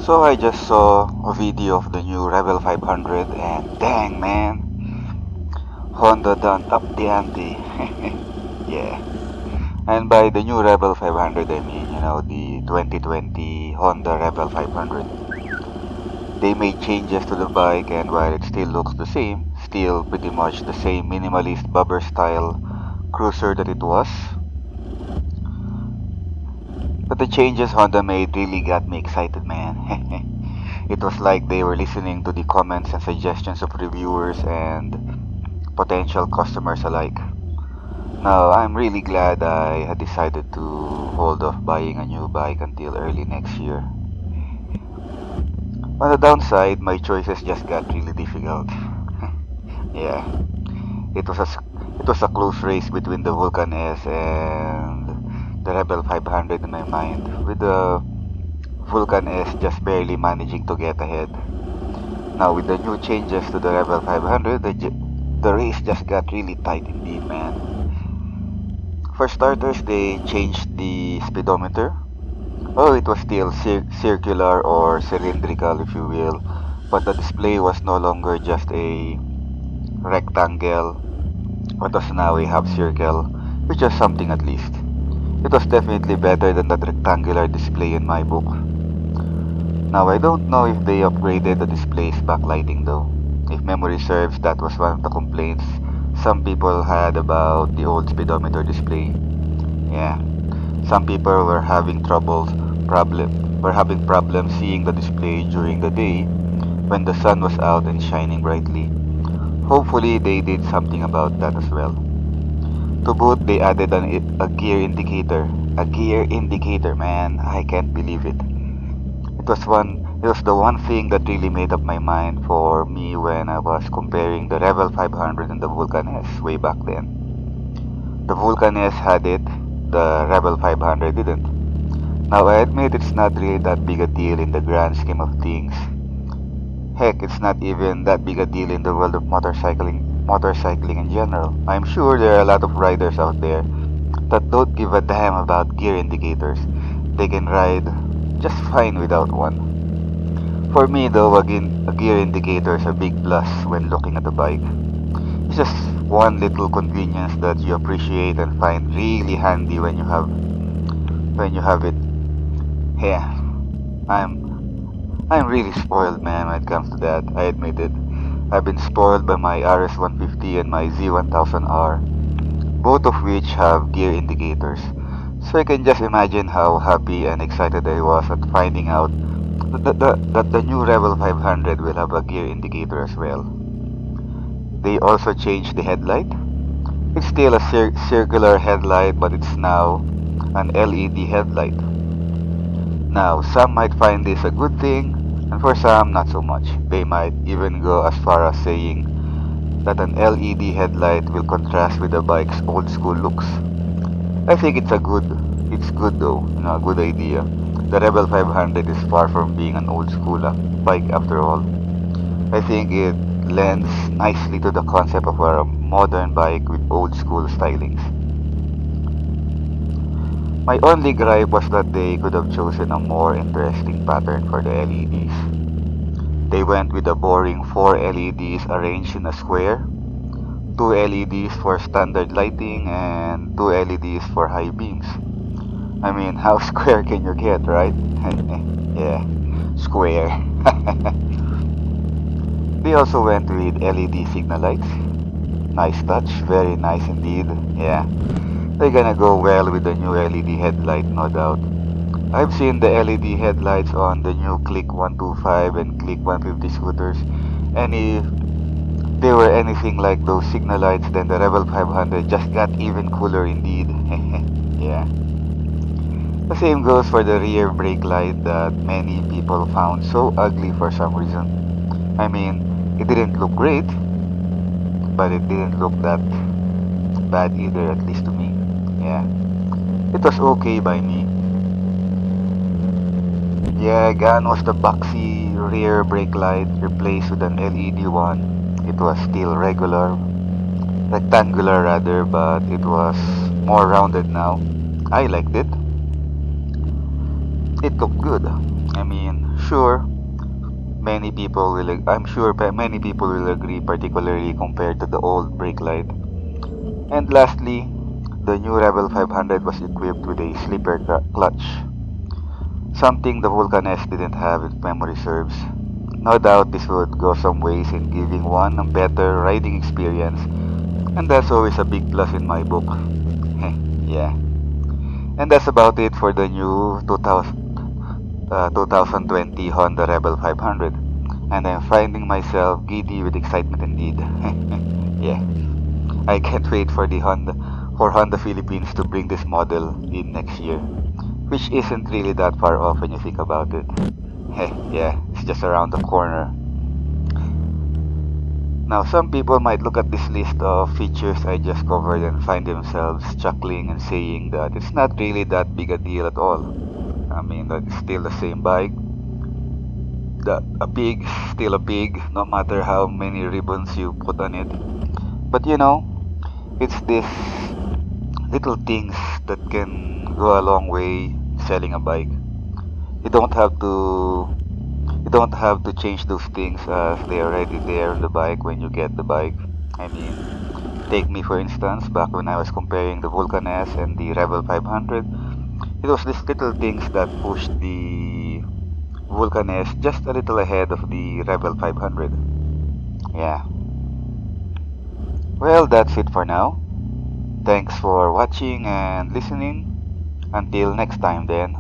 So I just saw a video of the new Rebel 500 and dang man, Honda done up the ante. Yeah. And by the new Rebel 500 I mean, the 2020 Honda Rebel 500. They made changes to the bike and while it still looks the same, still pretty much the same minimalist bobber style cruiser that it was. But the changes Honda made really got me excited, man. It was like they were listening to the comments and suggestions of reviewers and potential customers alike. Now, I'm really glad I had decided to hold off buying a new bike until early next year. On the downside, my choices just got really difficult. Yeah, it was a it was a close race between the Vulcan S and the Rebel 500 in my mind, with the Vulcan S just barely managing to get ahead. Now, with the new changes to the Rebel 500, the race just got really tight indeed, man. For starters, they changed the speedometer. Oh, it was still circular or cylindrical, if you will, but the display was no longer just a rectangle, but was now a half circle, which is something at least. It was definitely better than that rectangular display in my book. Now, I don't know if they upgraded the display's backlighting though. If memory serves, that was one of the complaints some people had about the old speedometer display. Yeah, some people were having problems seeing the display during the day when the sun was out and shining brightly. Hopefully, they did something about that as well. To boot, they added a gear indicator. A gear indicator, man, I can't believe it. It was the one thing that really made up my mind for me when I was comparing the Rebel 500 and the Vulcan S way back then. The Vulcan S had it, the Rebel 500 didn't. Now I admit it's not really that big a deal in the grand scheme of things. Heck, it's not even that big a deal in the world of motorcycling in general. I'm sure there are a lot of riders out there that don't give a damn about gear indicators. They can ride just fine without one. For me though, a gear indicator is a big plus when looking at a bike. It's just one little convenience that you appreciate and find really handy when you have it. Yeah, I'm really spoiled, man, when it comes to that. I admit it. I've been spoiled by my RS150 and my Z1000R, both of which have gear indicators. So I can just imagine how happy and excited I was at finding out that the new Rebel 500 will have a gear indicator as well. They also changed the headlight. It's still a circular headlight, but it's now an LED headlight. Now, some might find this a good thing, and for some, not so much. They might even go as far as saying that an LED headlight will contrast with the bike's old school looks. I think it's good though, a good idea. The Rebel 500 is far from being an old school bike after all. I think it lends nicely to the concept of a modern bike with old school stylings. My only gripe was that they could have chosen a more interesting pattern for the LEDs. They went with the boring 4 LEDs arranged in a square, 2 LEDs for standard lighting and 2 LEDs for high beams. I mean, how square can you get, right? Yeah, square. They also went with LED signal lights. Nice touch, very nice indeed. Yeah, they're gonna go well with the new LED headlight, no doubt. I've seen the LED headlights on the new Click 125 and Click 150 scooters, and if they were anything like those signal lights, then the Rebel 500 just got even cooler indeed. Yeah. The same goes for the rear brake light that many people found so ugly for some reason. I mean, it didn't look great, but it didn't look that bad either, at least to me. Yeah, it was okay by me. Yeah, gone was the boxy rear brake light replaced with an LED one. It was still rectangular rather, but it was more rounded now. I liked it. It looked good. I mean, I'm sure many people will agree, particularly compared to the old brake light. And lastly, the new Rebel 500 was equipped with a slipper clutch, something the Vulcan S didn't have if memory serves. No doubt this would go some ways in giving one a better riding experience, and that's always a big plus in my book. Yeah. And that's about it for the new 2020 Honda Rebel 500. And I'm finding myself giddy with excitement indeed. Yeah. I can't wait for Honda Philippines to bring this model in next year, which isn't really that far off when you think about it. Yeah, it's just around the corner. Now, some people might look at this list of features I just covered and find themselves chuckling and saying that it's not really that big a deal at all. I mean, that it's still the same bike. That a pig, still a pig, no matter how many ribbons you put on it. But it's these little things that can go a long way selling a bike. You don't have to you don't have to change those things as they are already there on the bike when you get the bike. I mean, take me for instance, back when I was comparing the Vulcan S and the Rebel 500, it was these little things that pushed the Vulcan S just a little ahead of the Rebel 500. Yeah. Well, that's it for now. Thanks for watching and listening. Until next time then.